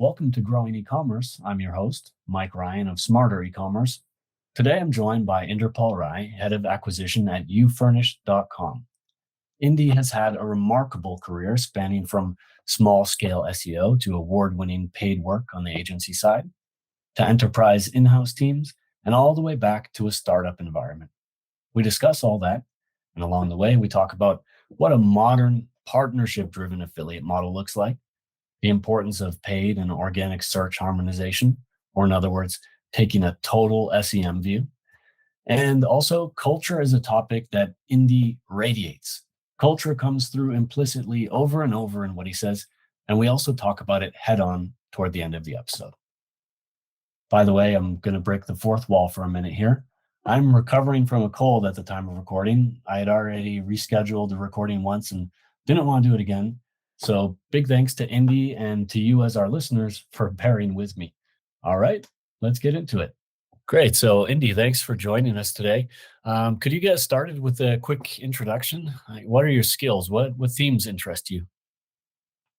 Welcome to Growing E-commerce. I'm your host, Mike Ryan of Smarter E-commerce. Today I'm joined by Inderpal Rai, Head of Acquisition at ufurnish.com. Indy has had a remarkable career spanning from small-scale SEO to award-winning paid work on the agency side, to enterprise in-house teams, and all the way back to a startup environment. We discuss all that, and along the way we talk about what a modern partnership-driven affiliate model looks like, the importance of paid and organic search harmonization, or in other words, taking a total SEM view. And also, culture is a topic that Indy radiates. Culture comes through implicitly over and over in what he says, and we also talk about it head on toward the end of the episode. By the way, I'm going to break the fourth wall for a minute here. I'm recovering from a cold at the time of recording. I had already rescheduled the recording once and didn't want to do it again. So big thanks to Indy and to you as our listeners for bearing with me. All right, let's get into it. Great. So Indy, thanks for joining us today. Could you get started with a quick introduction? What are your skills? What themes interest you?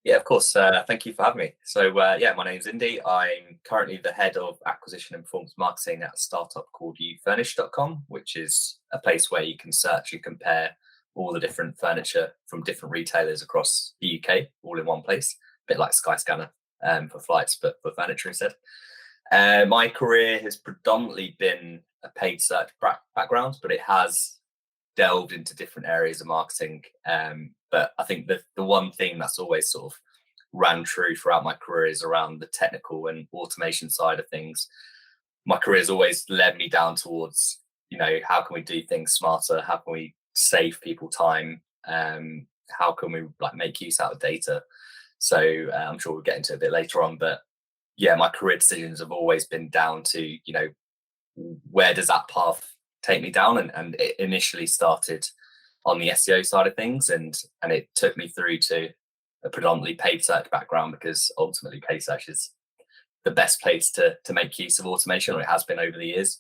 Yeah, of course. Thank you for having me. So, my name's Indy. I'm currently the head of acquisition and performance marketing at a startup called ufurnish.com, which is a place where you can search and compare all the different furniture from different retailers across the UK, all in one place. A bit like Skyscanner for flights, but for furniture instead. My career has predominantly been a paid search background, but it has delved into different areas of marketing. But I think the one thing that's always sort of ran true throughout my career is around the technical and automation side of things. My career has always led me down towards, how can we do things smarter? How can we save people time? How can we make use out of data? So I'm sure we'll get into it a bit later on, but yeah, my career decisions have always been down to, where does that path take me down? And it initially started on the SEO side of things, and it took me through to a predominantly paid search background, because ultimately paid search is the best place to make use of automation, or it has been over the years.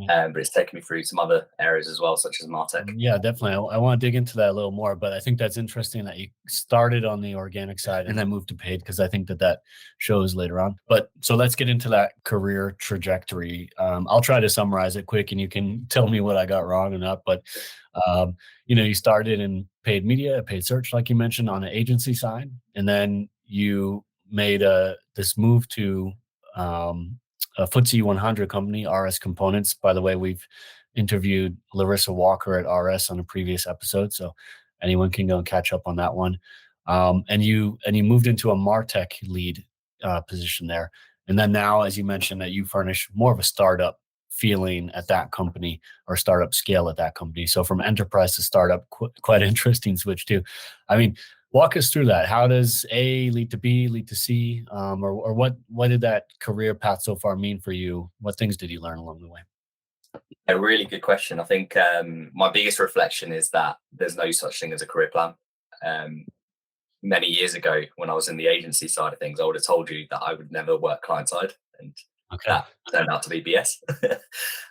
But it's taken me through some other areas as well, such as MarTech. Yeah, definitely. I want to dig into that a little more, but I think that's interesting that you started on the organic side and then moved to paid, because I think that shows later on. But so let's get into that career trajectory. I'll try to summarize it quick and you can tell me what I got wrong or not. But, you started in paid media, paid search, like you mentioned, on the agency side. And then you made this move to a FTSE 100 company, RS Components. By the way, we've interviewed Larissa Walker at RS on a previous episode, so anyone can go and catch up on that one. And you moved into a MarTech lead position there, and then now, as you mentioned, that you furnish more of a startup feeling at that company, or startup scale at that company. So from enterprise to startup, quite interesting switch too. I mean, walk us through that. How does A lead to B, lead to C, or what did that career path so far mean for you? What things did you learn along the way? A really good question. I think my biggest reflection is that there's no such thing as a career plan. Many years ago, when I was in the agency side of things, I would have told you that I would never work client side, and that turned out to be BS.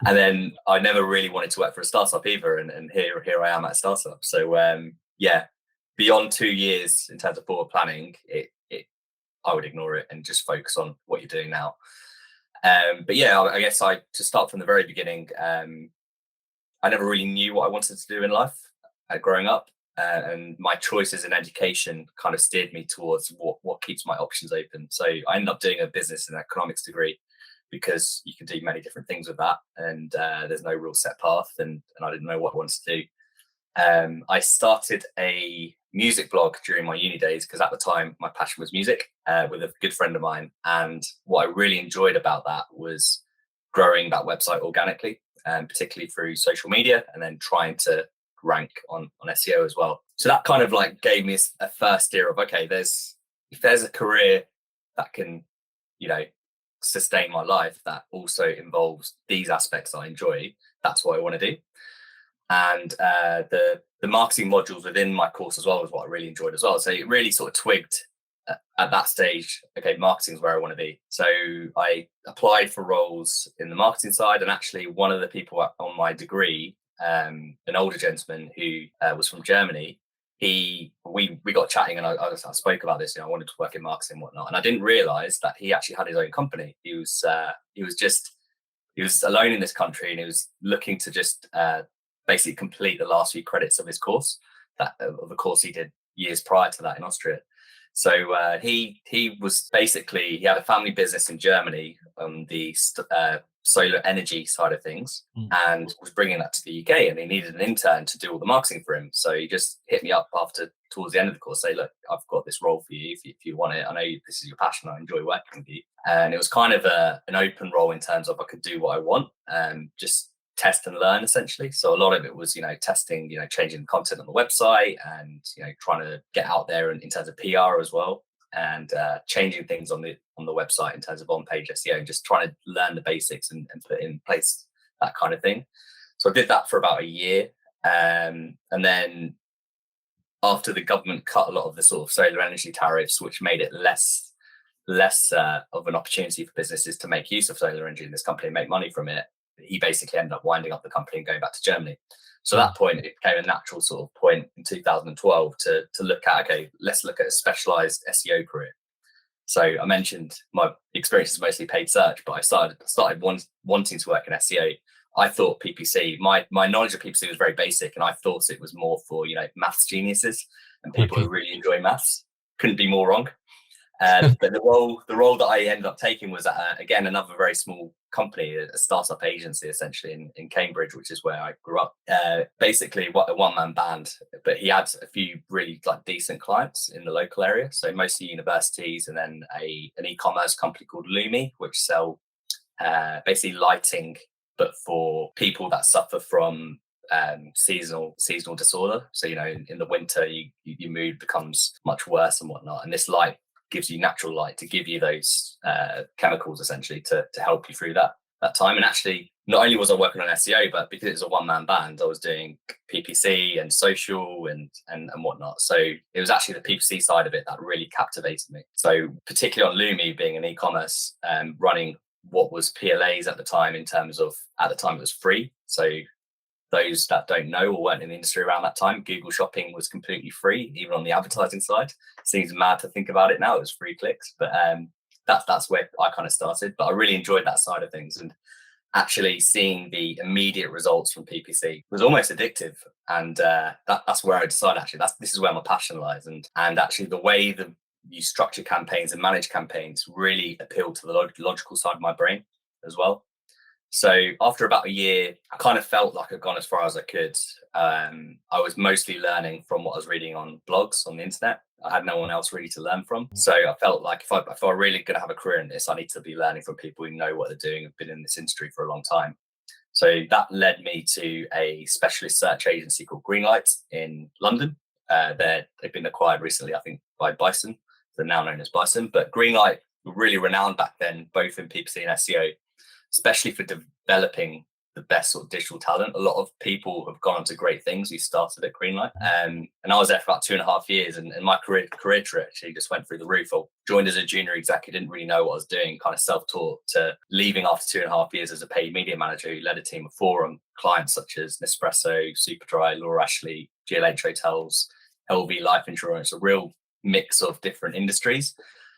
And then I never really wanted to work for a startup either, and here I am at a startup. So beyond 2 years in terms of forward planning, I would ignore it and just focus on what you're doing now. But yeah, I guess to start from the very beginning, I never really knew what I wanted to do in life growing up, and my choices in education kind of steered me towards what keeps my options open. So I ended up doing a business and economics degree, because you can do many different things with that, and there's no real set path, and I didn't know what I wanted to do. I started a music blog during my uni days, because at the time my passion was music, with a good friend of mine. And what I really enjoyed about that was growing that website organically, particularly through social media, and then trying to rank on SEO as well. So that kind of gave me a first steer of, okay, if there's a career that can, sustain my life, that also involves these aspects I enjoy, that's what I want to do. And the marketing modules within my course as well was what I really enjoyed as well. So it really sort of twigged at that stage, okay, marketing is where I want to be. So I applied for roles in the marketing side, and actually one of the people on my degree, an older gentleman who was from Germany, we got chatting, and I spoke about this. I wanted to work in marketing and whatnot, and I didn't realize that he actually had his own company. He was alone in this country, and he was looking to just basically complete the last few credits of his course, that of the course he did years prior to that in Austria. So he had a family business in Germany on the solar energy side of things, and was bringing that to the UK, and he needed an intern to do all the marketing for him. So he just hit me up towards the end of the course, say, look, I've got this role for you if you want it. I know this is your passion. I enjoy working with you. And it was kind of an open role in terms of I could do what I want and just test and learn, essentially. So a lot of it was, testing, changing the content on the website, and, trying to get out there in terms of PR as well, and changing things on the website in terms of on-page SEO, and just trying to learn the basics and put in place that kind of thing. So I did that for about a year. And then after the government cut a lot of the sort of solar energy tariffs, which made it less of an opportunity for businesses to make use of solar energy in this company and make money from it, he basically ended up winding up the company and going back to Germany. So at that point, it became a natural sort of point in 2012 to look at, okay, let's look at a specialized SEO career. So I mentioned my experience is mostly paid search, but I started wanting to work in SEO. I thought PPC, my knowledge of PPC was very basic, and I thought it was more for, maths geniuses and people who really enjoy maths. Couldn't be more wrong. But the role that I ended up taking was at, again, another very small company, a startup agency, essentially in Cambridge, which is where I grew up. Basically, a one-man band, but he had a few really decent clients in the local area. So mostly universities, and then an e-commerce company called Lumi, which sell basically lighting, but for people that suffer from seasonal disorder. So in the winter, your mood becomes much worse and whatnot, and this light gives you natural light to give you those chemicals, essentially, to help you through that time. And actually, not only was I working on SEO, but because it was a one-man band, I was doing PPC and social and whatnot. So it was actually the PPC side of it that really captivated me. So particularly on Lumi, being an e-commerce, running what was PLAs at the time, in terms of, at the time it was free. So those that don't know or weren't in the industry around that time, Google Shopping was completely free, even on the advertising side. Seems mad to think about it now, it was free clicks, but that's where I kind of started. But I really enjoyed that side of things, and actually seeing the immediate results from PPC was almost addictive. And that's where I decided, actually, this is where my passion lies. And actually the way that you structure campaigns and manage campaigns really appealed to the logical side of my brain as well. So after about a year, I kind of felt like I'd gone as far as I could. I was mostly learning from what I was reading on blogs on the internet. I had no one else really to learn from. So I felt like if I'm really going to have a career in this, I need to be learning from people who know what they're doing, have been in this industry for a long time. So that led me to a specialist search agency called Greenlight in London. They've been acquired recently, I think, by Bison. They're now known as Bison. But Greenlight were really renowned back then, both in PPC and SEO, especially for developing the best sort of digital talent. A lot of people have gone on to great things who started at Greenlight. And I was there for about 2.5 years, and my career trajectory just went through the roof. I joined as a junior exec, didn't really know what I was doing, kind of self-taught, to leaving after 2.5 years as a paid media manager who led a team of 4 on clients such as Nespresso, Superdry, Laura Ashley, GLH Hotels, LV Life Insurance, a real mix of different industries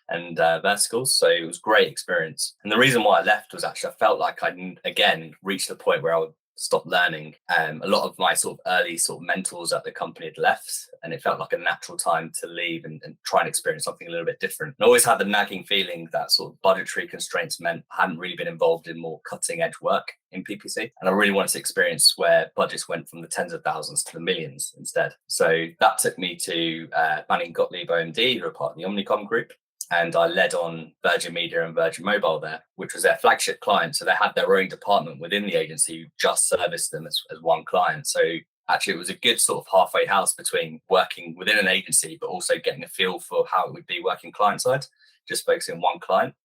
and verticals. So it was a great experience. And the reason why I left was actually I felt like I'd again reached the point where I would stop learning. A lot of my sort of early sort of mentors at the company had left, and it felt like a natural time to leave and try and experience something a little bit different. And I always had the nagging feeling that sort of budgetary constraints meant I hadn't really been involved in more cutting edge work in PPC. And I really wanted to experience where budgets went from the tens of thousands to the millions instead. So that took me to Manning Gottlieb OMD, who are part of the Omnicom group. And I led on Virgin Media and Virgin Mobile there, which was their flagship client. So they had their own department within the agency who just serviced them as one client. So actually, it was a good sort of halfway house between working within an agency, but also getting a feel for how it would be working client side, just focusing on one client.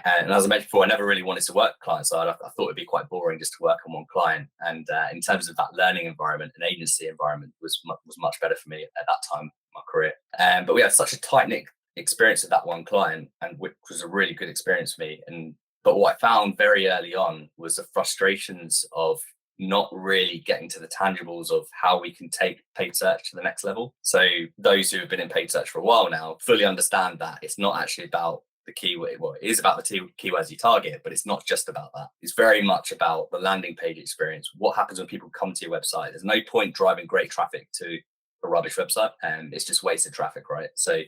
And as I mentioned before, I never really wanted to work client side. I thought it'd be quite boring just to work on one client. And in terms of that learning environment, an agency environment was much better for me at that time in my career. But we had such a tight-knit experience with that one client, and which was a really good experience for me. But what I found very early on was the frustrations of not really getting to the tangibles of how we can take paid search to the next level. So those who have been in paid search for a while now fully understand that it's not actually about the keyword. Well, it is about the keywords you target, but it's not just about that. It's very much about the landing page experience. What happens when people come to your website? There's no point driving great traffic to a rubbish website, and it's just wasted traffic, right? So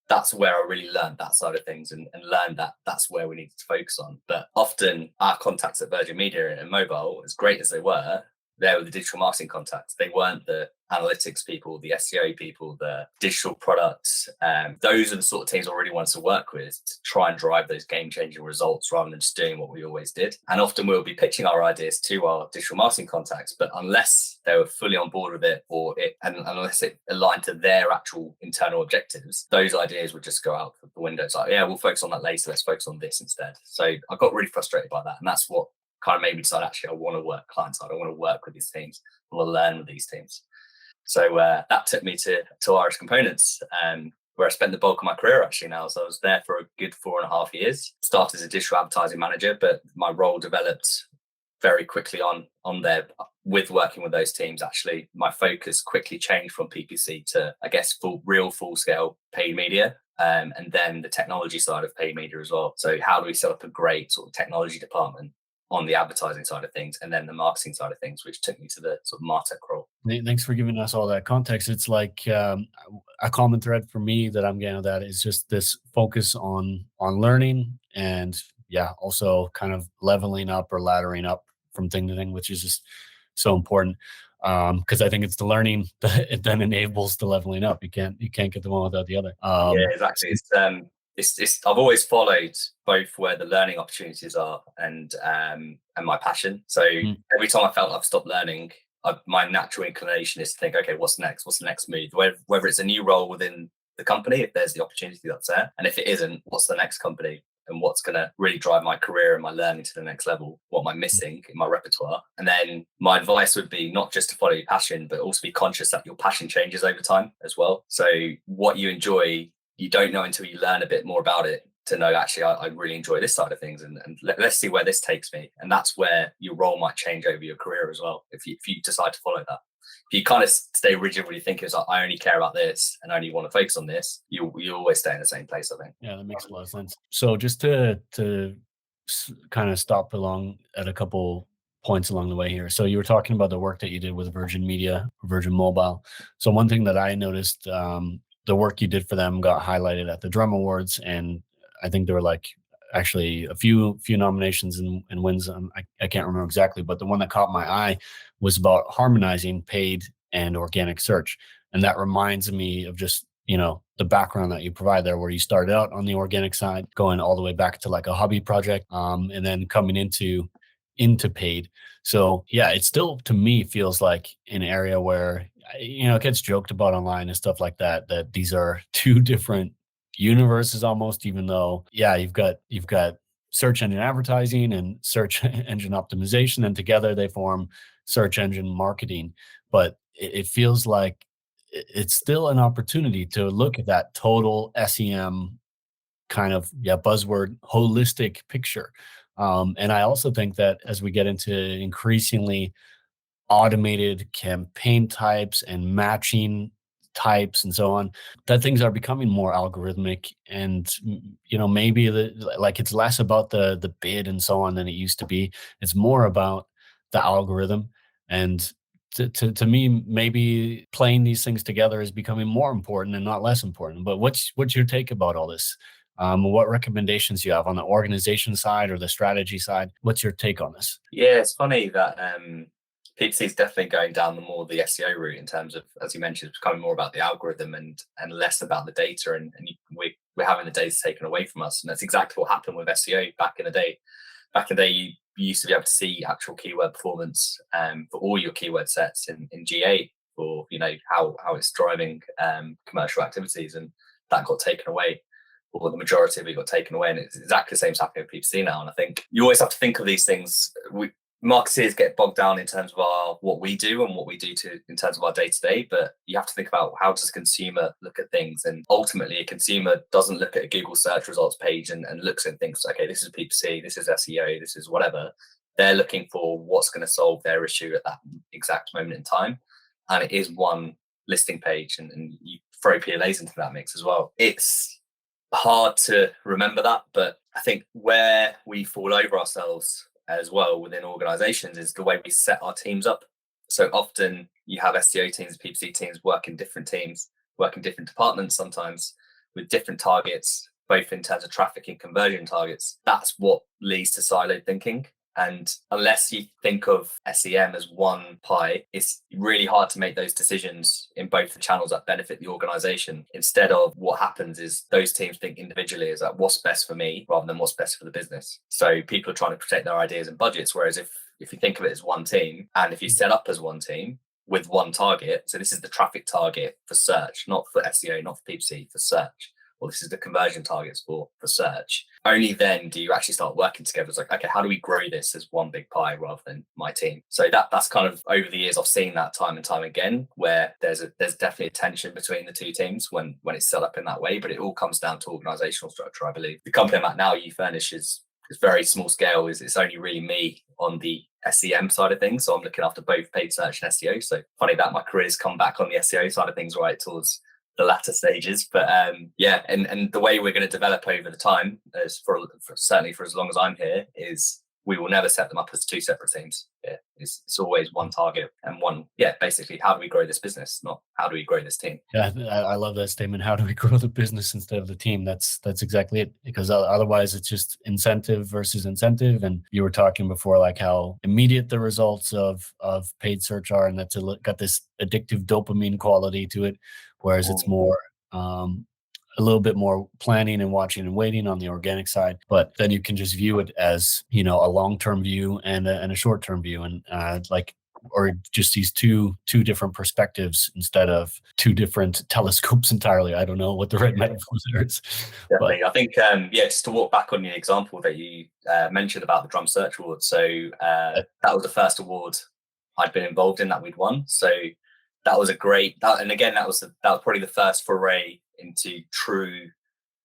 that's where I really learned that side of things, and learned that that's where we needed to focus on. But often our contacts at Virgin Media and mobile, as great as they were the digital marketing contacts. They weren't the analytics people, the SEO people, the digital products. Those are the sort of teams I really wanted to work with to try and drive those game-changing results rather than just doing what we always did. And often we'll be pitching our ideas to our digital marketing contacts, but unless they were fully on board with it, and unless it aligned to their actual internal objectives, those ideas would just go out the window. It's like, yeah, we'll focus on that later. Let's focus on this instead. So I got really frustrated by that. And that's what kind of made me decide, actually, I want to work client side. I want to work with these teams. I want to learn with these teams. So that took me to Irish Components, where I spent the bulk of my career actually now. So I was there for a good 4.5 years. Started as a digital advertising manager, but my role developed very quickly on there with working with those teams. Actually, my focus quickly changed from PPC to, I guess, full scale paid media. And then the technology side of paid media as well. So how do we set up a great sort of technology department on the advertising side of things, and then the marketing side of things, which took me to the sort of MarTech role. Thanks for giving us all that context. It's like a common thread for me that I'm getting at that is just this focus on learning, and also kind of leveling up or laddering up from thing to thing, which is just so important. Because I think it's the learning that then enables the leveling up. You can't get the one without the other. Yeah, exactly. It's I've always followed both where the learning opportunities are and my passion. So every time I felt I've stopped learning, my natural inclination is to think, okay, what's next? What's the next move? Whether it's a new role within the company, if there's the opportunity that's there, and if it isn't, what's the next company? And what's going to really drive my career and my learning to the next level? What am I missing in my repertoire? And then my advice would be not just to follow your passion, but also be conscious that your passion changes over time as well. So what you enjoy, you don't know until you learn a bit more about it to know, actually, I really enjoy this side of things, and let's see where this takes me. And that's where your role might change over your career as well, if you decide to follow that. If you kind of stay rigid when you think it's like, I only care about this and only want to focus on this, you always stay in the same place, I think. Yeah, that makes a lot of sense. So just to kind of stop along at a couple points along the way here. So you were talking about the work that you did with Virgin Media, Virgin Mobile. So one thing that I noticed, the work you did for them got highlighted at the Drum Awards, and I think there were like actually a few nominations and wins. I can't remember exactly, but the one that caught my eye was about harmonizing paid and organic search. And that reminds me of just, the background that you provide there, where you started out on the organic side, going all the way back to like a hobby project, and then coming into paid. So yeah, it still, to me, feels like an area where, it gets joked about online and stuff like that, that these are two different universes almost, even though, you've got search engine advertising and search engine optimization, and together they form search engine marketing. But it feels like it's still an opportunity to look at that total SEM kind of buzzword holistic picture. And I also think that as we get into increasingly automated campaign types and matching types and so on, that things are becoming more algorithmic, and maybe it's less about the bid and so on than it used to be. It's more about the algorithm. And to me, maybe playing these things together is becoming more important and not less important. But what's your take about all this? What recommendations you have on the organization side or the strategy side? What's your take on this? Yeah, it's funny that PPC is definitely going down the SEO route, in terms of, as you mentioned, it's becoming more about the algorithm and less about the data, and we're having the data taken away from us. And that's exactly what happened with SEO back in the day. Back in the day, you used to be able to see actual keyword performance for all your keyword sets in GA for how it's driving commercial activities, and that got taken away, or the majority of it got taken away. And it's exactly the same happening with PPC now. And I think you always have to think of these things. Marketers get bogged down in terms of what we do and what we do in terms of our day-to-day, but you have to think about, how does a consumer look at things? And ultimately, a consumer doesn't look at a Google search results page and looks and thinks, okay, this is PPC, this is SEO, this is whatever. They're looking for what's going to solve their issue at that exact moment in time. And it is one listing page, and you throw PLAs into that mix as well. It's hard to remember that, but I think where we fall over ourselves as well within organizations is the way we set our teams up. So often you have SEO teams, PPC teams work in different teams, work in different departments sometimes with different targets, both in terms of traffic and conversion targets. That's what leads to siloed thinking. And unless you think of SEM as one pie, it's really hard to make those decisions in both the channels that benefit the organization. Instead of what happens is those teams think individually is like, what's best for me rather than what's best for the business. So people are trying to protect their ideas and budgets. Whereas if you think of it as one team, and if you set up as one team with one target, so this is the traffic target for search, not for SEO, not for PPC, for search, or this is the conversion targets for search, only then do you actually start working together. It's like, okay, how do we grow this as one big pie rather than my team? So that's kind of over the years, I've seen that time and time again, where there's definitely a tension between the two teams when it's set up in that way, but it all comes down to organizational structure, I believe. The company I'm at now, Ufurnish, is very small scale. It's only really me on the SEM side of things. So I'm looking after both paid search and SEO. So funny that my career's come back on the SEO side of things right towards the latter stages, but yeah, and the way we're going to develop over the time, as for certainly for as long as I'm here, is we will never set them up as two separate teams. Yeah, it's always one target and one. Yeah, basically, how do we grow this business? Not how do we grow this team. Yeah, I love that statement. How do we grow the business instead of the team? That's exactly it. Because otherwise, it's just incentive versus incentive. And you were talking before, like how immediate the results of paid search are, and that's got this addictive dopamine quality to it. Whereas it's more a little bit more planning and watching and waiting on the organic side, but then you can just view it as, a long-term view and a short-term view, and or just these two different perspectives instead of two different telescopes entirely. I don't know what the right metaphor there is. Definitely. But I think, just to walk back on the example that you mentioned about the Drum Search Award. So that was the first award I'd been involved in that we'd won. So that was a great, and again, that was probably the first foray into true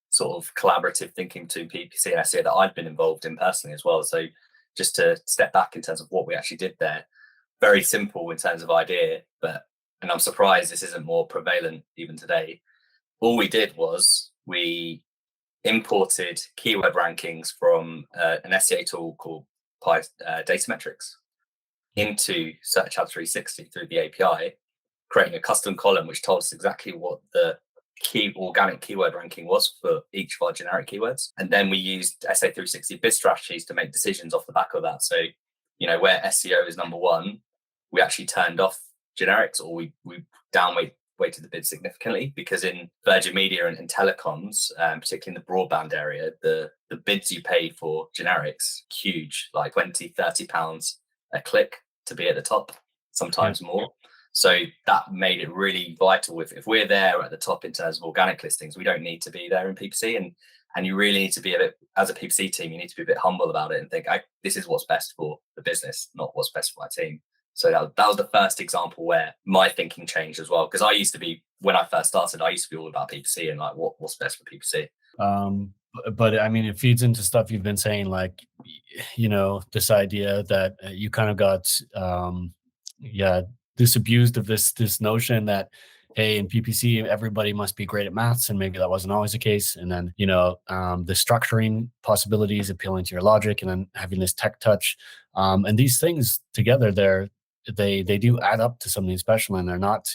sort of collaborative thinking between PPC and SEO that I'd been involved in personally as well. So just to step back in terms of what we actually did there, very simple in terms of idea, and I'm surprised this isn't more prevalent even today. All we did was we imported keyword rankings from an SEO tool called Datametrics into Search Ad 360 through the API, creating a custom column which told us exactly what the key organic keyword ranking was for each of our generic keywords. And then we used SA360 bid strategies to make decisions off the back of that. So, where SEO is number one, we actually turned off generics, or we weighted the bid significantly, because in Virgin Media and telecoms, particularly in the broadband area, the bids you pay for generics, huge, like 20, 30 pounds a click to be at the top, sometimes more. So that made it really vital. If we're there at the top in terms of organic listings, we don't need to be there in PPC. And you really need to be as a PPC team, you need to be a bit humble about it and think, this is what's best for the business, not what's best for my team. So that was the first example where my thinking changed as well. Because I used to be, when I first started, I used to be all about PPC and like what's best for PPC. But I mean, it feeds into stuff you've been saying, like, this idea that you kind of got, disabused of this notion that, hey, in PPC, everybody must be great at maths, and maybe that wasn't always the case. And then, the structuring possibilities appealing to your logic, and then having this tech touch. And these things together, they do add up to something special, and they're not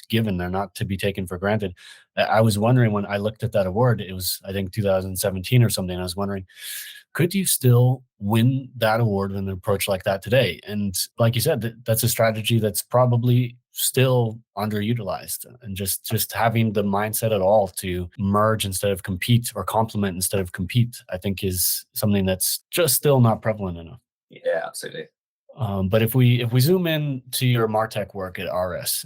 to be taken for granted. I was wondering, when I looked at that award, it was, I think, 2017 or something. I was wondering, could you still win that award with an approach like that today? And like you said, that's a strategy that's probably still underutilized. And just having the mindset at all to merge instead of compete, or complement instead of compete, I think is something that's just still not prevalent enough. Yeah, absolutely. But if we zoom in to your MarTech work at RS,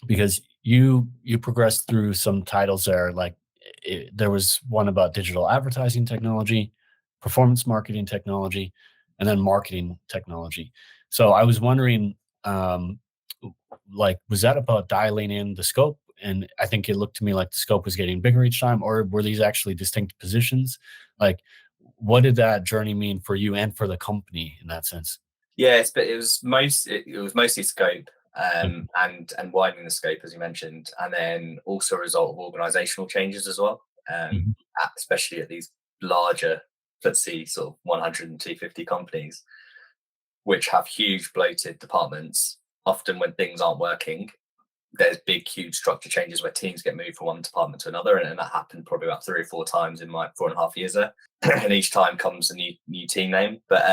because you progressed through some titles there, like there was one about digital advertising technology, performance marketing technology, and then marketing technology. So I was wondering, was that about dialing in the scope? And I think it looked to me like the scope was getting bigger each time, or were these actually distinct positions? Like, what did that journey mean for you and for the company in that sense? Yes, but it was mostly scope, and widening the scope, as you mentioned, and then also a result of organizational changes as well, Mhm. especially at these larger, let's see, sort of 100 and 250 companies, which have huge bloated departments. Often when things aren't working, there's big, huge structure changes where teams get moved from one department to another, and that happened probably about 3 or 4 times in my 4.5 years there. And each time comes a new team name. But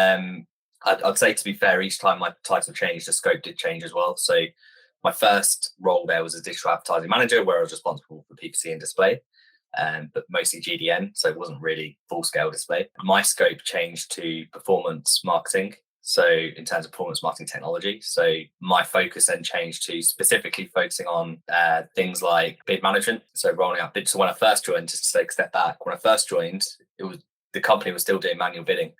I'd say, to be fair, each time my title changed, the scope did change as well. So my first role there was as digital advertising manager, where I was responsible for PPC and display, but mostly GDN, so it wasn't really full scale display. My scope changed to performance marketing. So in terms of performance marketing technology, so my focus then changed to specifically focusing on things like bid management. So rolling out bids. So when I first joined, just to take a step back, when I first joined, the company was still doing manual bidding,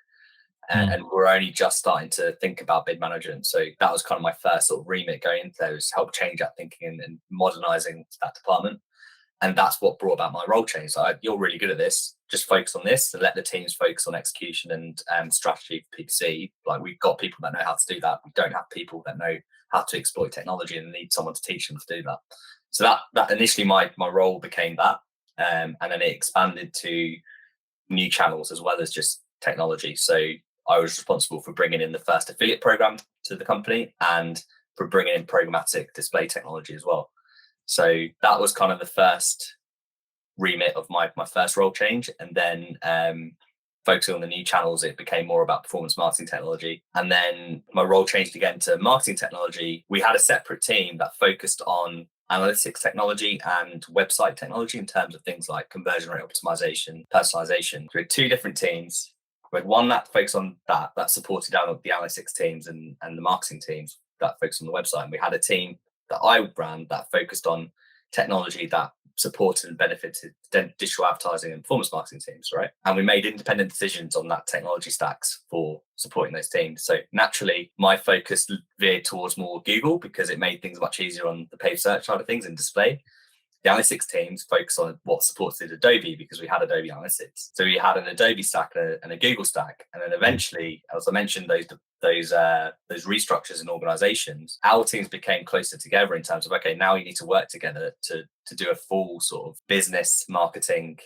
and we're only just starting to think about bid management. So that was kind of my first sort of remit going into there, was help change that thinking and modernizing that department. And that's what brought about my role change. So you're really good at this. Just focus on this and let the teams focus on execution and strategy for PPC. Like, we've got people that know how to do that. We don't have people that know how to exploit technology and need someone to teach them to do that. So that initially my role became that, and then it expanded to new channels as well as just technology. So I was responsible for bringing in the first affiliate program to the company and for bringing in programmatic display technology as well. So that was kind of the first remit of my first role change. And then focusing on the new channels, it became more about performance marketing technology. And then my role changed again to marketing technology. We had a separate team that focused on analytics technology and website technology in terms of things like conversion rate optimization, personalization. So we had two different teams. We had one that focused on that supported the analytics teams and the marketing teams that focused on the website. And we had a team that I ran that focused on technology that supported and benefited digital advertising and performance marketing teams, right? And we made independent decisions on that technology stacks for supporting those teams. So naturally, my focus veered towards more Google because it made things much easier on the paid search side of things and display. The analytics teams focus on what supported Adobe because we had Adobe Analytics. So we had an Adobe stack and a Google stack. And then eventually, as I mentioned, those restructures in organizations, our teams became closer together in terms of, okay, now you need to work together to do a full sort of business marketing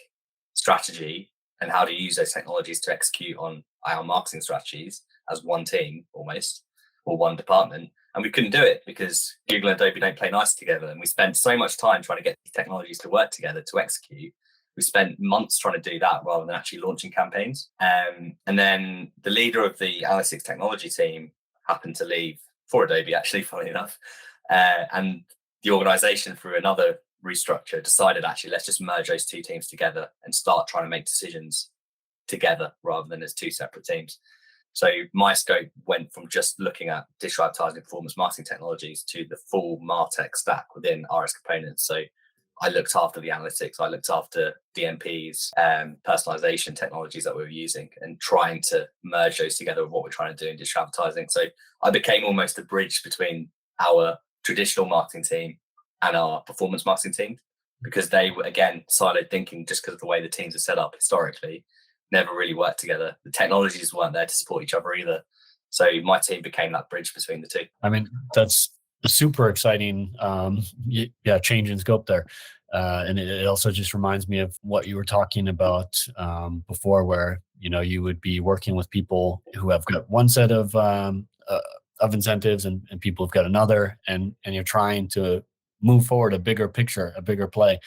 strategy and how to use those technologies to execute on our marketing strategies as one team almost, or one department. And we couldn't do it because Google and Adobe don't play nice together. And we spent so much time trying to get these technologies to work together to execute. We spent months trying to do that rather than actually launching campaigns. And then the leader of the analytics technology team happened to leave for Adobe, actually, funnily enough. And the organization, through another restructure, decided, actually, let's just merge those two teams together and start trying to make decisions together rather than as two separate teams. So my scope went from just looking at digital advertising performance marketing technologies to the full MarTech stack within RS Components. So I looked after the analytics, I looked after DMPs, personalization technologies that we were using, and trying to merge those together with what we're trying to do in digital advertising. So I became almost a bridge between our traditional marketing team and our performance marketing team, because they were, again, siloed thinking just because of the way the teams are set up historically, never really worked together. The technologies weren't there to support each other either. So my team became that bridge between the two. I mean, that's a super exciting, change in scope there. And it also just reminds me of what you were talking about before, where, you would be working with people who have got one set of incentives and people have got another, and you're trying to move forward a bigger picture, a bigger play.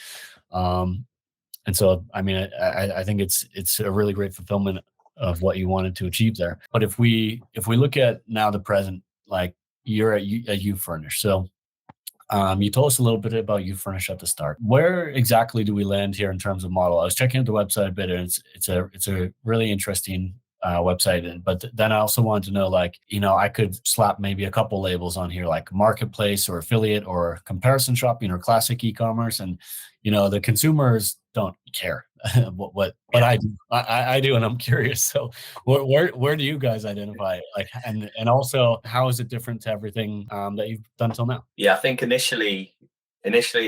And so, I mean, I think it's a really great fulfillment of what you wanted to achieve there. But if we look at now the present, like, you're at Ufurnish. So you told us a little bit about Ufurnish at the start. Where exactly do we land here in terms of model? I was checking out the website a bit, and it's a really interesting website. But then I also wanted to know, like, I could slap maybe a couple labels on here, like marketplace or affiliate or comparison shopping or classic e-commerce, and the consumers don't care what I do. I do, and I'm curious. So where do you guys identify, like, and also how is it different to everything that you've done till now? Yeah, I think initially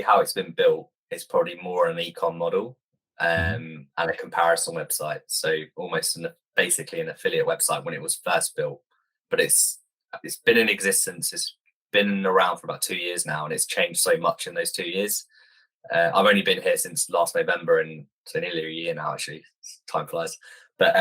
how it's been built is probably more an e-com model. and a comparison website. So almost basically an affiliate website when it was first built, but it's been in existence. It's been around for about 2 years now, and it's changed so much in those 2 years. I've only been here since last November, and so nearly a year now. Actually, time flies. But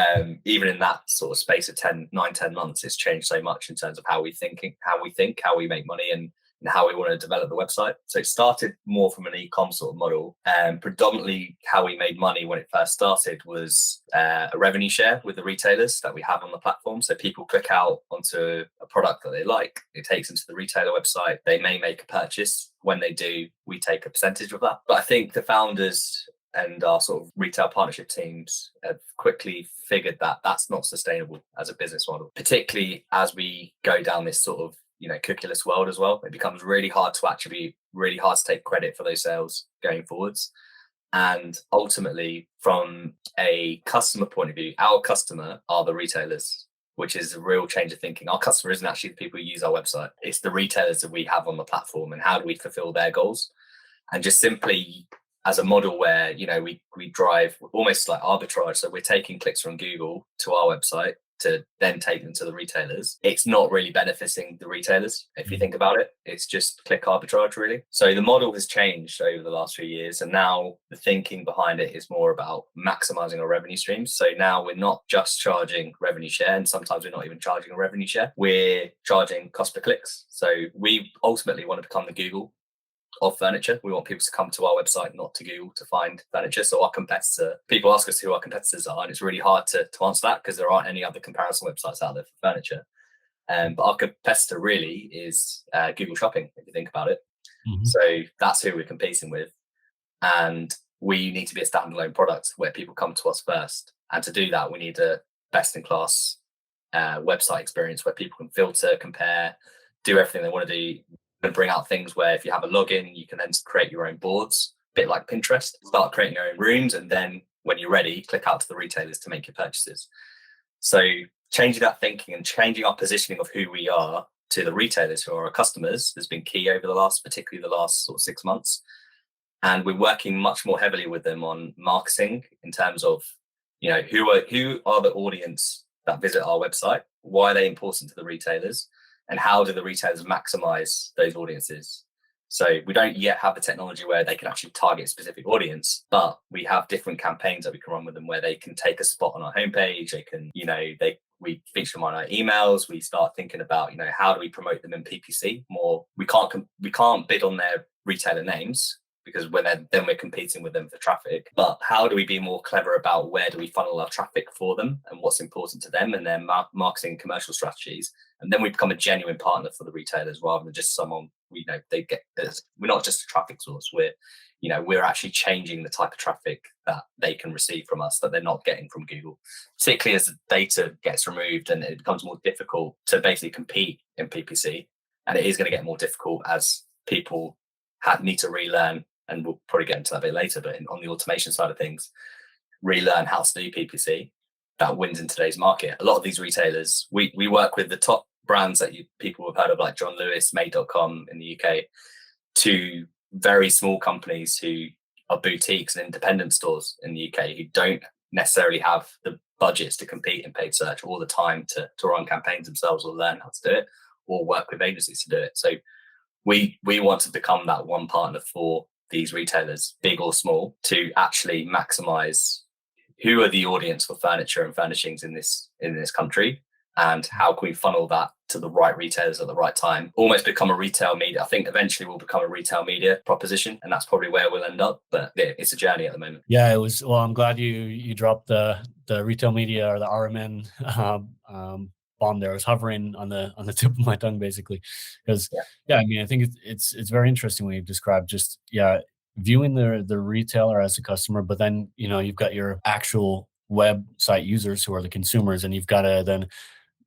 even in that sort of space of 10 months, it's changed so much in terms of how we think, how we make money, and how we want to develop the website. So it started more from an e-com sort of model, and predominantly how we made money when it first started was a revenue share with the retailers that we have on the platform. So people click out onto a product that they like, it takes them to the retailer website, they may make a purchase. When they do, we take a percentage of that. But I think the founders and our sort of retail partnership teams have quickly figured that that's not sustainable as a business model, particularly as we go down this sort of cookieless world as well. It becomes really hard to attribute, really hard to take credit for those sales going forwards. And ultimately, from a customer point of view, our customer are the retailers, which is a real change of thinking. Our customer isn't actually the people who use our website. It's the retailers that we have on the platform, and how do we fulfill their goals? And just simply as a model where, we drive almost like arbitrage. So we're taking clicks from Google to our website to then take them to the retailers. It's not really benefiting the retailers. If you think about it, it's just click arbitrage really. So the model has changed over the last few years, and now the thinking behind it is more about maximizing our revenue streams. So now we're not just charging revenue share, and sometimes we're not even charging a revenue share. We're charging cost per clicks. So we ultimately want to become the Google of furniture. We want people to come to our website, not to Google, to find furniture. So our competitor, people ask us who our competitors are, and it's really hard to answer that because there aren't any other comparison websites out there for furniture. But our competitor really is Google Shopping, if you think about it. Mm-hmm. So that's who we're competing with. And we need to be a standalone product where people come to us first. And to do that, we need a best-in-class website experience where people can filter, compare, do everything they want to do, and bring out things where if you have a login, you can then create your own boards, a bit like Pinterest, start creating your own rooms, and then when you're ready, click out to the retailers to make your purchases. So changing that thinking and changing our positioning of who we are to the retailers who are our customers has been key over particularly the last sort of 6 months. And we're working much more heavily with them on marketing in terms of, who are the audience that visit our website? Why are they important to the retailers? And how do the retailers maximize those audiences? So we don't yet have the technology where they can actually target a specific audience, but we have different campaigns that we can run with them where they can take a spot on our homepage. They can, we feature them on our emails. We start thinking about, how do we promote them in PPC more? We can't bid on their retailer names because then we're competing with them for traffic. But how do we be more clever about where do we funnel our traffic for them and what's important to them and their marketing commercial strategies? And then we become a genuine partner for the retailers rather than just someone they get. We're not just a traffic source. We're actually changing the type of traffic that they can receive from us that they're not getting from Google, particularly as the data gets removed and it becomes more difficult to basically compete in PPC. And it is going to get more difficult as people need to relearn, and we'll probably get into that a bit later, but on the automation side of things, relearn how to do PPC. That wins in today's market. A lot of these retailers, we work with the top brands that people have heard of, like John Lewis, Made.com in the UK, to very small companies who are boutiques and independent stores in the UK who don't necessarily have the budgets to compete in paid search or the time to run campaigns themselves or learn how to do it or work with agencies to do it. So we want to become that one partner for these retailers, big or small, to actually maximize who are the audience for furniture and furnishings in this country, and how can we funnel that to the right retailers at the right time, almost become a retail media. I think eventually we'll become a retail media proposition, and that's probably where we'll end up. But yeah, it's a journey at the moment. Yeah, it was. Well, I'm glad you dropped the retail media or the RMN bomb there. I was hovering on the tip of my tongue basically, because I mean, I think it's very interesting when you've described just viewing the retailer as a customer, but then you've got your actual website users who are the consumers, and you've got to then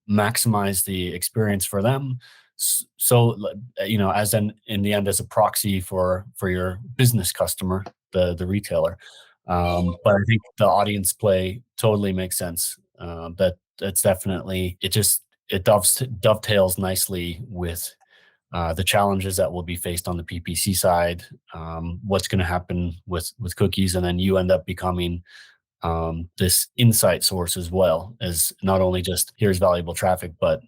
maximize the experience for them. So as in the end, as a proxy for your business customer, the retailer. But I think the audience play totally makes sense. That's definitely it dovetails nicely with the challenges that will be faced on the PPC side, what's going to happen with cookies, and then you end up becoming this insight source as well, as not only just here's valuable traffic, but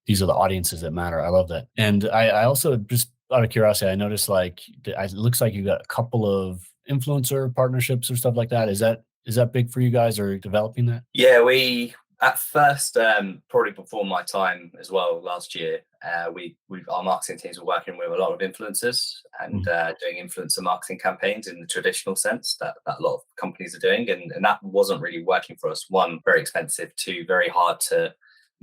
these are the audiences that matter. I love that. And I also, just out of curiosity, I noticed like it looks like you got a couple of influencer partnerships or stuff like that. Is that big for you guys, or developing that? Yeah, we at first, probably before my time as well last year, we our marketing teams were working with a lot of influencers and doing influencer marketing campaigns in the traditional sense that a lot of companies are doing, and that wasn't really working for us. One, very expensive. Two, very hard to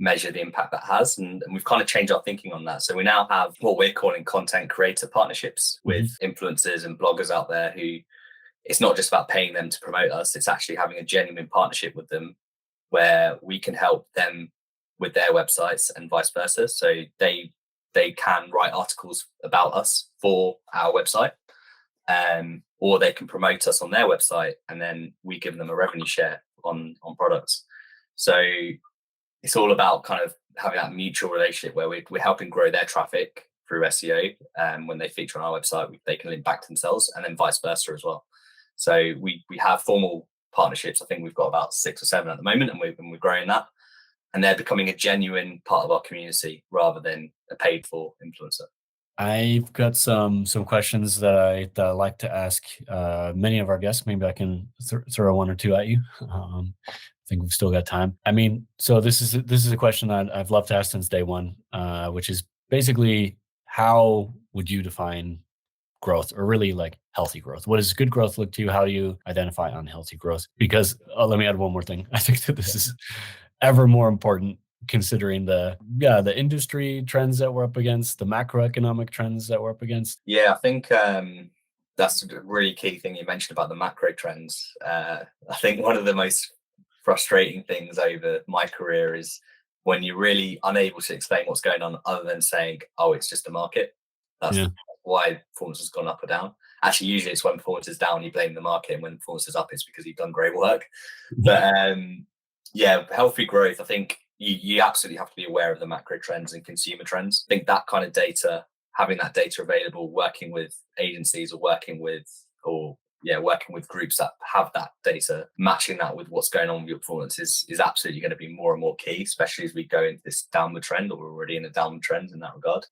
measure the impact that has, and we've kind of changed our thinking on that. So we now have what we're calling content creator partnerships with influencers and bloggers out there who, it's not just about paying them to promote us, it's actually having a genuine partnership with them where we can help them with their websites and vice versa. So they can write articles about us for our website, or they can promote us on their website, and then we give them a revenue share on products. So it's all about kind of having that mutual relationship where we're helping grow their traffic through SEO. When they feature on our website, they can link back to themselves, and then vice versa as well. So we have formal partnerships. I think we've got about 6 or 7 at the moment, and we're growing that, and they're becoming a genuine part of our community rather than a paid for influencer. I've got some questions that I like to ask many of our guests. Maybe I can throw one or two at you. I think we've still got time. I mean, so this is a question that I've loved to ask since day one, which is basically, how would you define growth, or really like healthy growth? What does good growth look to you? How do you identify unhealthy growth? Because let me add one more thing. I think that this is ever more important, considering the industry trends that we're up against, the macroeconomic trends that we're up against. Yeah, I think that's a really key thing you mentioned about the macro trends. I think one of the most frustrating things over my career is when you're really unable to explain what's going on other than saying, oh, it's just a market. That's why performance has gone up or down. Actually, usually it's when performance is down, you blame the market, and when performance is up, it's because you've done great work. But healthy growth, I think you absolutely have to be aware of the macro trends and consumer trends. I think that kind of data, having that data available, working with agencies or working with groups that have that data, matching that with what's going on with your performance is absolutely going to be more and more key, especially as we go into this downward trend, or we're already in a downward trend in that regard.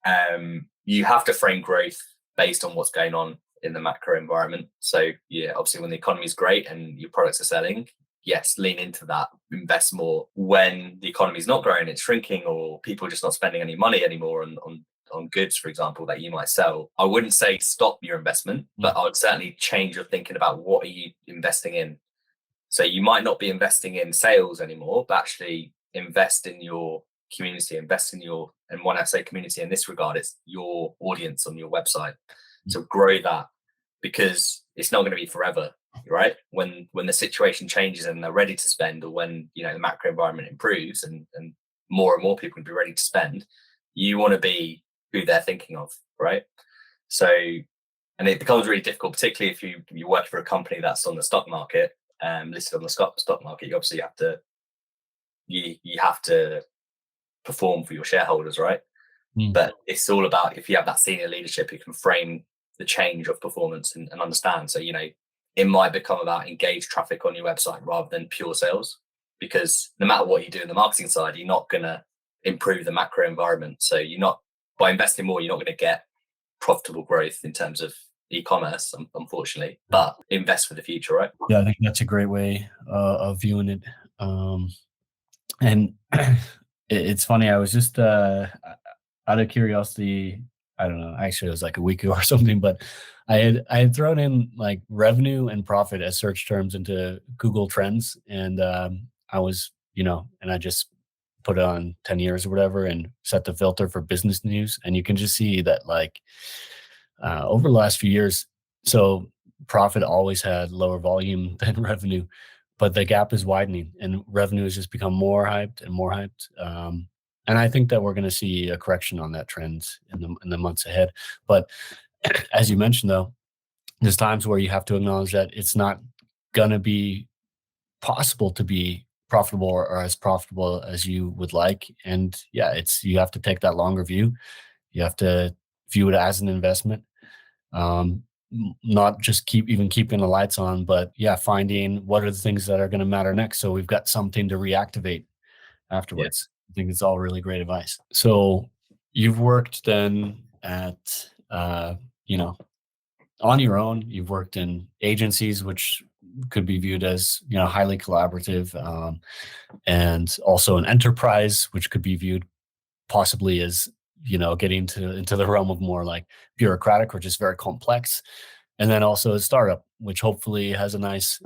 You have to frame growth based on what's going on in the macro environment. So obviously when the economy is great and your products are selling, yes, lean into that, invest more. When the economy is not growing, it's shrinking, or people are just not spending any money anymore on goods, for example, that you might sell, I wouldn't say stop your investment, but I would certainly change your thinking about what are you investing in. So you might not be investing in sales anymore, but actually invest in your community, and when I say community in this regard, it's your audience on your website. So grow that, because it's not going to be forever, right? When the situation changes and they're ready to spend, or when the macro environment improves and more and more people can be ready to spend, you want to be who they're thinking of, right? So, and it becomes really difficult, particularly if you work for a company that's on the stock market, listed on the stock market. You obviously have to you have to perform for your shareholders, right? But it's all about, if you have that senior leadership who can frame the change of performance and understand. So it might become about engaged traffic on your website rather than pure sales, because no matter what you do in the marketing side, you're not going to improve the macro environment. So by investing more, you're not going to get profitable growth in terms of e-commerce, unfortunately, but invest for the future, right? Yeah, I think that's a great way of viewing it. And it's funny, I was just out of curiosity, I don't know, actually it was like a week ago or something, but I had thrown in like revenue and profit as search terms into Google Trends, and I was, and I just put it on 10 years or whatever and set the filter for business news, and you can just see that like over the last few years, so profit always had lower volume than revenue, but the gap is widening, and revenue has just become more hyped and more hyped. And I think that we're going to see a correction on that trend in the months ahead. But as you mentioned, though, there's times where you have to acknowledge that it's not going to be possible to be profitable or as profitable as you would like. And you have to take that longer view. You have to view it as an investment. Not just keeping the lights on, but yeah, finding what are the things that are going to matter next. So we've got something to reactivate Yeah. afterwards. I think it's all really great advice. So you've worked then at, you know, on your own. You've worked in agencies, which could be viewed as, highly collaborative, and also an enterprise, which could be viewed possibly as, getting into the realm of more like bureaucratic or just very complex. And then also a startup, which hopefully has a nice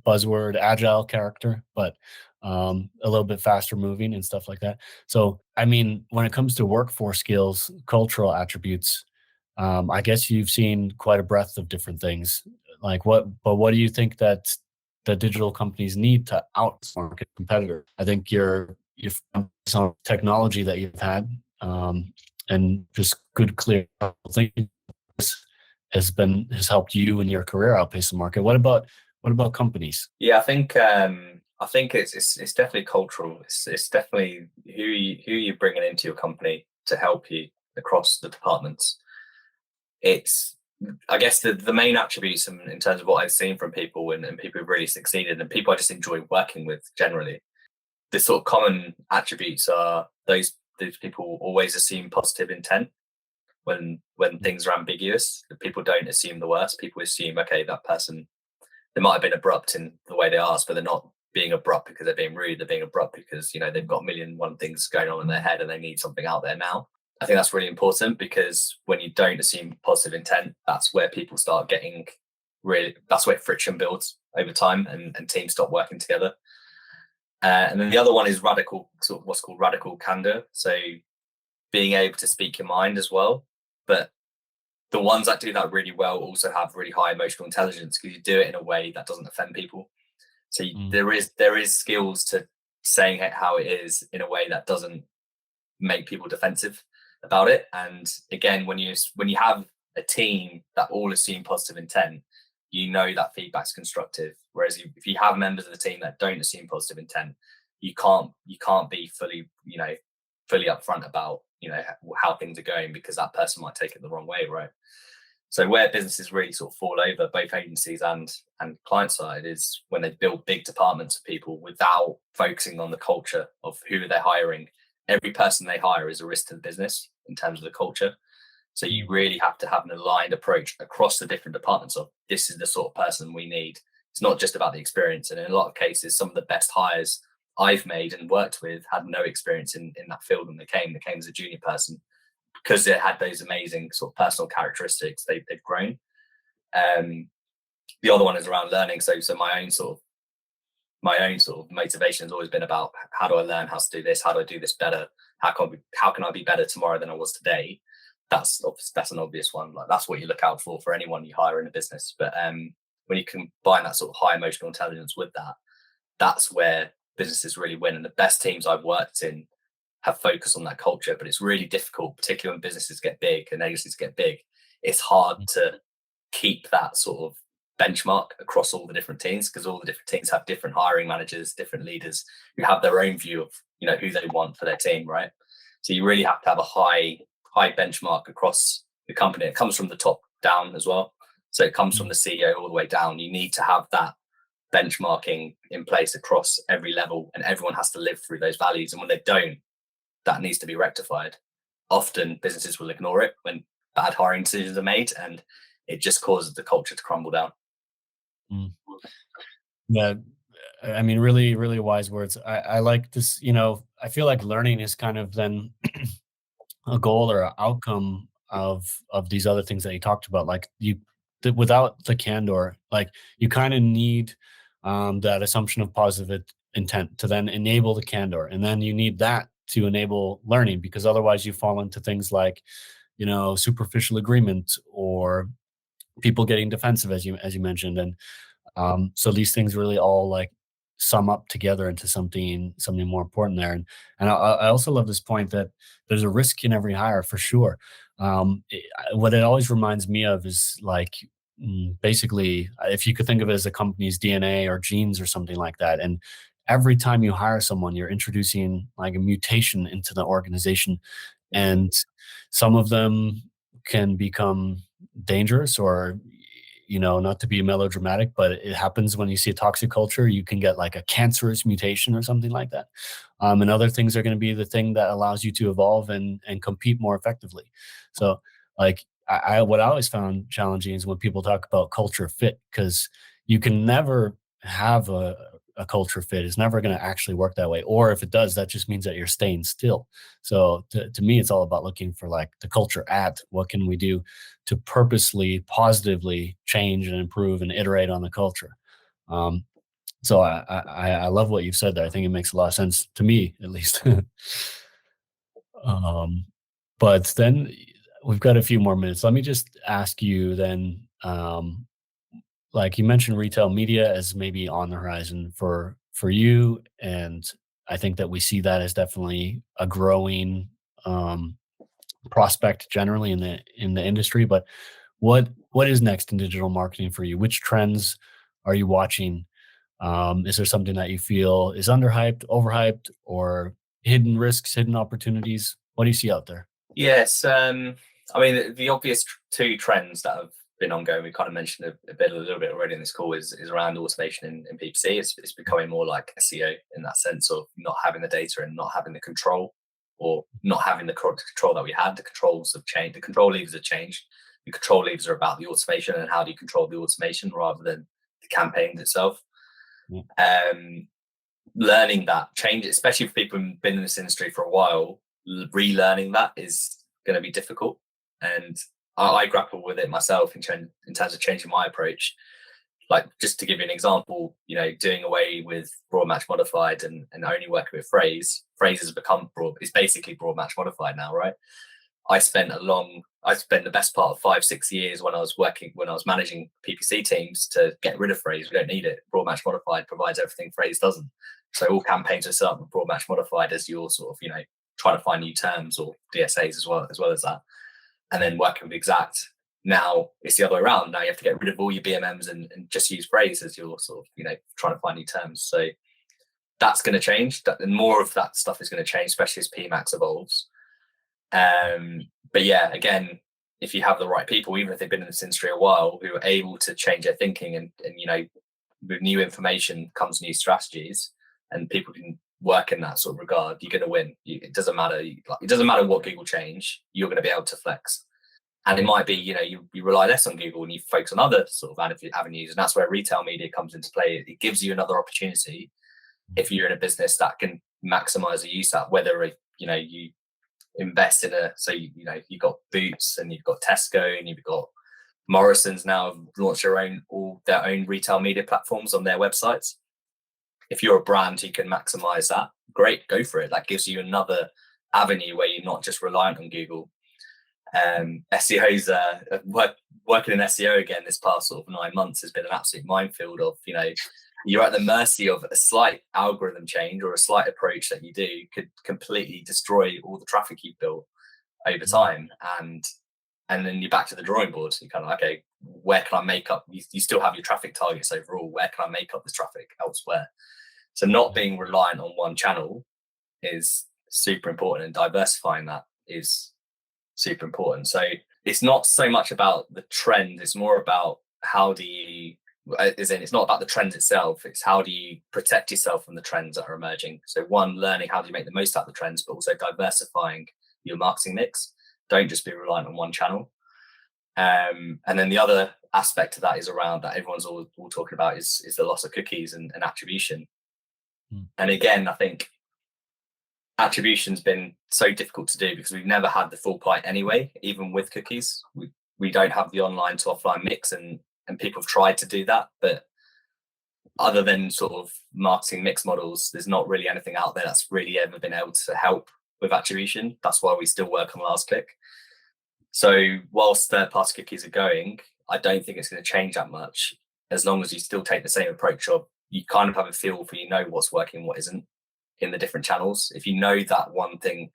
buzzword agile character, but a little bit faster moving and stuff like that. So, I mean, when it comes to workforce skills, cultural attributes, I guess you've seen quite a breadth of different things. What do you think that the digital companies need to outsmart a competitor? I think you've some technology that you've had, and just good, clear thinking has helped you in your career outpace the market. What about companies? Yeah, I think it's definitely cultural. It's definitely who you're bringing into your company to help you across the departments. It's, I guess, the main attributes in terms of what I've seen from people and people who've really succeeded and people I just enjoy working with generally. The sort of common attributes are those people always assume positive intent when things are ambiguous. People don't assume the worst. People assume, okay, that person, they might have been abrupt in the way they asked, but they're not being abrupt because they're being rude. They're being abrupt because they've got a million one things going on in their head and they need something out there now. I think that's really important because when you don't assume positive intent, that's where people start getting that's where friction builds over time and teams stop working together. And then the other one is radical, sort of what's called radical candor. So being able to speak your mind as well. But the ones that do that really well also have really high emotional intelligence because you do it in a way that doesn't offend people. So Mm. there is skills to saying it how it is in a way that doesn't make people defensive about it. And again, when you have a team that all assume positive intent, that feedback's constructive. Whereas if you have members of the team that don't assume positive intent, you can't be fully upfront about how things are going because that person might take it the wrong way, right? So where businesses really sort of fall over, both agencies and client side, is when they build big departments of people without focusing on the culture of who they're hiring. Every person they hire is a risk to the business in terms of the culture. So you really have to have an aligned approach across the different departments of this is the sort of person we need. It's not just about the experience. And in a lot of cases, some of the best hires I've made and worked with had no experience in that field when they came as a junior person because they had those amazing sort of personal characteristics they've grown. The other one is around learning. So my own sort of motivation has always been about how do I learn how to do this? How do I do this better? How can I be better tomorrow than I was today? That's an obvious one. Like that's what you look out for anyone you hire in a business. But when you combine that sort of high emotional intelligence with that, that's where businesses really win. And the best teams I've worked in have focused on that culture, but it's really difficult, particularly when businesses get big and agencies get big. It's hard to keep that sort of benchmark across all the different teams because all the different teams have different hiring managers, different leaders who have their own view of who they want for their team, right? So you really have to have a high benchmark across the company. It comes from the top down as well. So it comes from the CEO all the way down. You need to have that benchmarking in place across every level, and everyone has to live through those values. And when they don't, that needs to be rectified. Often businesses will ignore it when bad hiring decisions are made, and it just causes the culture to crumble down. Mm. Yeah, I mean, really, really wise words. I like this. I feel like learning is kind of then a goal or an outcome of these other things that you talked about. Like without the candor, like you kind of need that assumption of positive intent to then enable the candor, and then you need that to enable learning because otherwise you fall into things like superficial agreement or people getting defensive as you mentioned. And so these things really all like sum up together into something more important there. And I also love this point that there's a risk in every hire for sure. What it always reminds me of is like basically if you could think of it as a company's DNA or genes or something like that. And every time you hire someone, you're introducing like a mutation into the organization, and some of them can become dangerous, or not to be melodramatic, but it happens when you see a toxic culture. You can get like a cancerous mutation or something like that. And other things are going to be the thing that allows you to evolve and compete more effectively. So, like, what I always found challenging is when people talk about culture fit, because you can never have a culture fit. It's never going to actually work that way. Or if it does, that just means that you're staying still. So to me, it's all about looking for like the culture at what can we do to purposely, positively change and improve and iterate on the culture. Um, so I love what you've said there. I think it makes a lot of sense to me, at least. um, but then we've got a few more minutes. Let me just ask you then, like you mentioned retail media as maybe on the horizon for you, and I think that we see that as definitely a growing um, prospect generally in the industry. But what is next in digital marketing for you? Which trends are you watching? Is there something that you feel is underhyped, overhyped, or hidden risks, hidden opportunities? What do you see out there? Yes, I mean the obvious two trends that have been ongoing. We kind of mentioned a little bit already in this call is around automation in PPC. It's becoming more like SEO in that sense of not having the data and not having the control, or not having the control that we had. The controls have changed. The control levers have changed. The control levers are about the automation and how do you control the automation rather than the campaigns itself. Yeah. Learning that change, especially for people who've been in this industry for a while, relearning that is going to be difficult. And I grapple with it myself in terms of changing my approach. Like, just to give you an example, doing away with broad match modified and only working with phrase has become broad. It's basically broad match modified now, right? I spent the best part of 5-6 years when I was managing PPC teams to get rid of phrase. We don't need it. Broad match modified provides everything phrase doesn't. So all campaigns are set up with broad match modified as you're sort of, trying to find new terms or DSAs as well as that. And then working with exact. Now it's the other way around. Now you have to get rid of all your BMMs and just use phrase as you're sort of, trying to find new terms. So that's going to change. And more of that stuff is going to change, especially as PMAX evolves. But yeah, again, if you have the right people, even if they've been in this industry a while, who are able to change their thinking and with new information comes new strategies, and people can work in that sort of regard, you're going to win. It doesn't matter. It doesn't matter what Google change, you're going to be able to flex. And it might be, you rely less on Google and you focus on other sort of avenues. And that's where retail media comes into play. It gives you another opportunity if you're in a business that can maximize the use of that, whether, you invest in you've got Boots and you've got Tesco and you've got Morrison's now have launched all their own retail media platforms on their websites. If you're a brand who can maximize that, great, go for it. That gives you another avenue where you're not just reliant on Google. SEO's working in SEO again this past sort of 9 months has been an absolute minefield of, you're at the mercy of a slight algorithm change or a slight approach that you do could completely destroy all the traffic you've built over time. And then you're back to the drawing board. You're kind of like, okay, where can I make up? You still have your traffic targets overall. Where can I make up this traffic elsewhere? So not being reliant on one channel is super important, and diversifying that is super important. So it's not so much about the trend. It's more about it's not about the trends itself. It's how do you protect yourself from the trends that are emerging. So one, learning how do you make the most out of the trends, but also diversifying your marketing mix. Don't just be reliant on one channel. And then the other aspect of that is around that everyone's all talking about is the loss of cookies and attribution. And again, I think attribution's been so difficult to do because we've never had the full pie anyway. Even with cookies, we don't have the online to offline mix, and people have tried to do that, but other than sort of marketing mix models, there's not really anything out there that's really ever been able to help with attribution. That's why we still work on last click. So whilst third-party cookies are going, I don't think it's going to change that much, as long as you still take the same approach of you kind of have a feel for what's working, what isn't in the different channels. If you know that one thing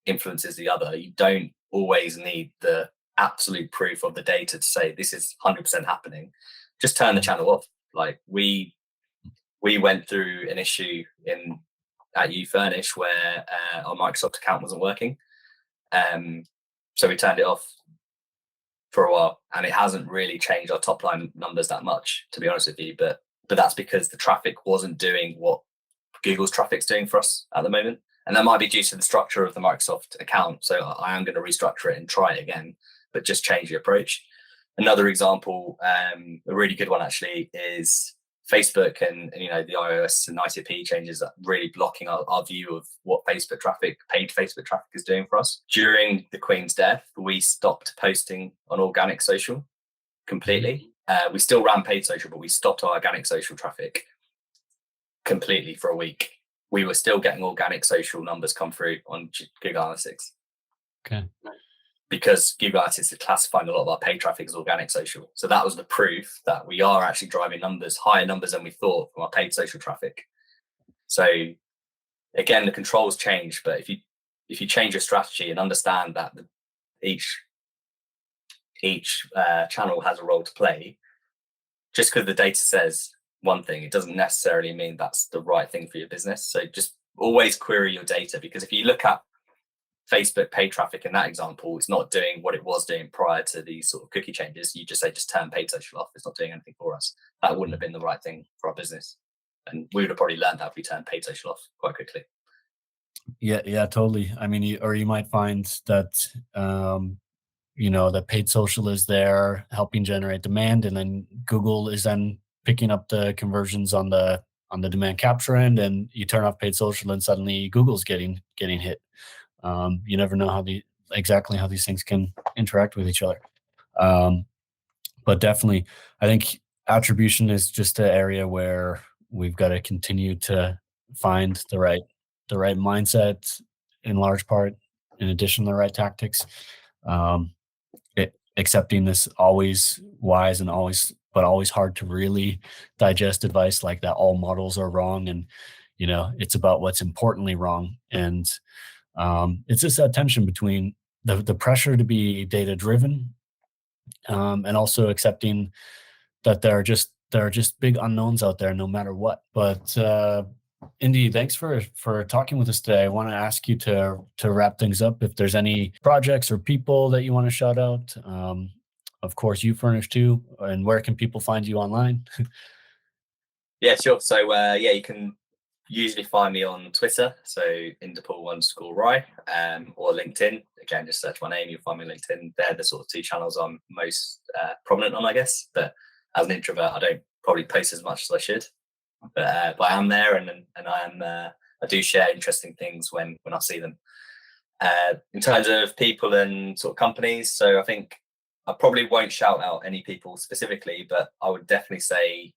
influences the other, you don't always need the absolute proof of the data to say this is 100% happening. Just turn the channel off. Like we went through an issue at Ufurnish where our Microsoft account wasn't working. So we turned it off. for a while, and it hasn't really changed our top line numbers that much, to be honest with you. But that's because the traffic wasn't doing what Google's traffic's doing for us at the moment. And that might be due to the structure of the Microsoft account. So I am going to restructure it and try it again, but just change the approach. Another example, a really good one actually, is Facebook and the iOS and ITP changes that really blocking our view of what Facebook traffic, paid Facebook traffic, is doing for us. During the Queen's death, we stopped posting on organic social completely. We still ran paid social, but we stopped our organic social traffic completely for a week. We were still getting organic social numbers come through on Google Analytics. Okay. Because Google Analytics is classifying a lot of our paid traffic as organic social. So that was the proof that we are actually driving higher numbers than we thought from our paid social traffic. So again, the controls change, but if you change your strategy and understand that each channel has a role to play, just because the data says one thing, it doesn't necessarily mean that's the right thing for your business. So just always query your data, because if you look at Facebook paid traffic in that example, it's not doing what it was doing prior to these sort of cookie changes. You just say, just turn paid social off. It's not doing anything for us. That wouldn't have been the right thing for our business. And we would have probably learned that if we turned paid social off quite quickly. Yeah, totally. I mean, you might find that, that paid social is there helping generate demand, and then Google is then picking up the conversions on the demand capture end, and you turn off paid social and suddenly Google's getting hit. You never know exactly how these things can interact with each other. But definitely, I think attribution is just an area where we've got to continue to find the right mindset, in large part, in addition to the right tactics. Accepting this always wise and always hard to really digest advice like that all models are wrong, and it's about what's importantly wrong. And it's just that tension between the pressure to be data driven, and also accepting that there are just big unknowns out there no matter what. But Indy, thanks for talking with us today. I want to ask you to wrap things up, if there's any projects or people that you want to shout out. Of course, you furnish too, and where can people find you online? Yeah, sure. So you can usually find me on Twitter, so Interpol_Rye, or LinkedIn. Again, just search my name, you'll find me on LinkedIn. They're the sort of two channels I'm most prominent on, I guess. But as an introvert, I don't probably post as much as I should. But I am there, and I do share interesting things when I see them. In terms of people and sort of companies, so I think I probably won't shout out any people specifically, but I would definitely say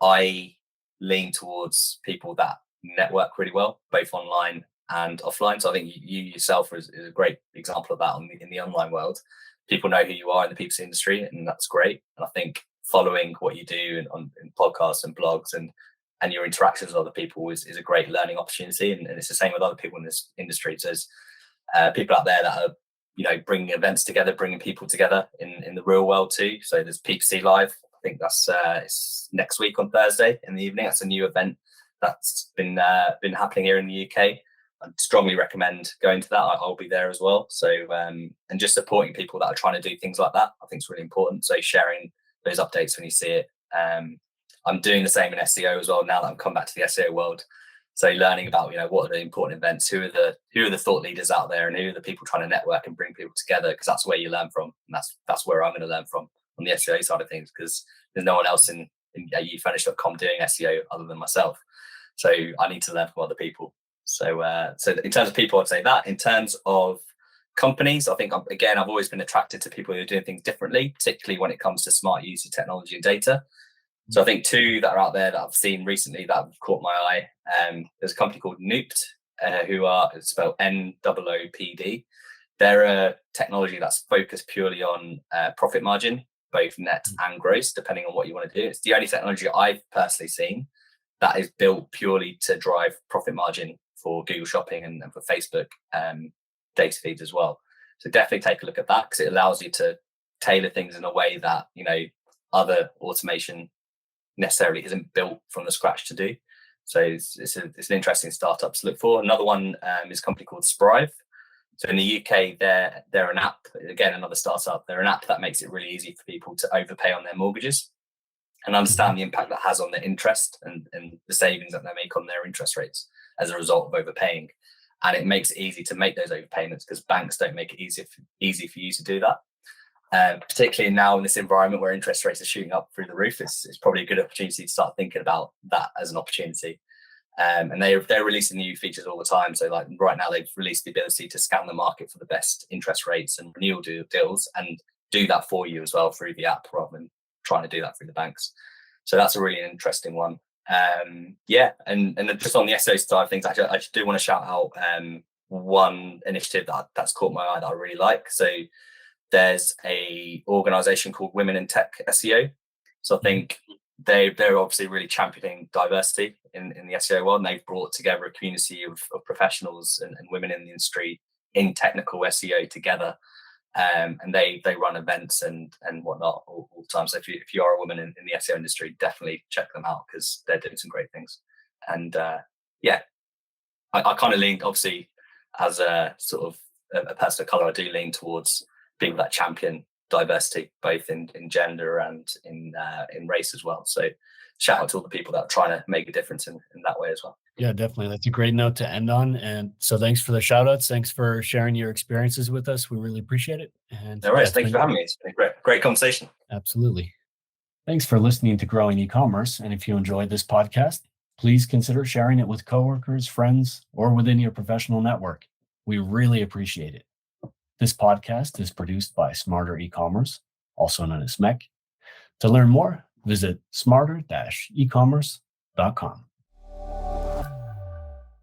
I lean towards people that network really well, both online and offline. So I think you yourself is a great example of that in the online world. People know who you are in the PPC industry, and that's great. And I think following what you do in podcasts and blogs and your interactions with other people is a great learning opportunity. And it's the same with other people in this industry. So there's people out there that are bringing events together, bringing people together in the real world too. So there's PPC Live. I think that's it's next week on Thursday in the evening. That's a new event that's been happening here in the UK. I'd strongly recommend going to that. I'll be there as well. So and just supporting people that are trying to do things like that, I think is really important. So sharing those updates when you see it. I'm doing the same in SEO as well now that I've come back to the SEO world. So learning about what are the important events, who are the thought leaders out there, and who are the people trying to network and bring people together, because that's where you learn from, and that's where I'm going to learn from on the SEO side of things, because there's no one else in youfurnish.com doing SEO other than myself. So I need to learn from other people. So in terms of people, I'd say that. In terms of companies, I think I've always been attracted to people who are doing things differently, particularly when it comes to smart use of technology and data. So I think two that are out there that I've seen recently that have caught my eye. There's a company called Noopd, who are spelled NOOPD. They're a technology that's focused purely on profit margin, both net and gross, depending on what you want to do. It's the only technology I've personally seen that is built purely to drive profit margin for Google Shopping and for Facebook data feeds as well. So definitely take a look at that, because it allows you to tailor things in a way that other automation necessarily isn't built from the scratch to do. So it's an interesting startup to look for. Another one is a company called Sprive. So in the UK, they're an app, again, another startup. They're an app that makes it really easy for people to overpay on their mortgages and understand the impact that has on their interest and the savings that they make on their interest rates as a result of overpaying. And it makes it easy to make those overpayments because banks don't make it easy for you to do that. Particularly now in this environment where interest rates are shooting up through the roof, it's probably a good opportunity to start thinking about that as an opportunity. And they're releasing new features all the time. So like right now, they've released the ability to scan the market for the best interest rates and renewal deals and do that for you as well through the app rather than trying to do that through the banks. So that's a really interesting one. And just on the SEO side of things, actually, I just do want to shout out one initiative that's caught my eye that I really like. So there's a organization called Women in Tech SEO. So I think they're obviously really championing diversity in the SEO world, and they've brought together a community of professionals and women in the industry in technical SEO together. And they run events and whatnot all the time. So if you are a woman in the SEO industry, definitely check them out because they're doing some great things. And I kind of lean, obviously, as a sort of a person of color, I do lean towards people that champion diversity, both in gender and in race as well. So shout out to all the people that are trying to make a difference in that way as well. Yeah, definitely. That's a great note to end on. And so thanks for the shout outs. Thanks for sharing your experiences with us. We really appreciate it. And no worries. Thanks for having me. It's been a great conversation. Absolutely. Thanks for listening to Growing E-commerce. And if you enjoyed this podcast, please consider sharing it with coworkers, friends, or within your professional network. We really appreciate it. This podcast is produced by Smarter E-commerce, also known as SMEC. To learn more, visit smarter-ecommerce.com.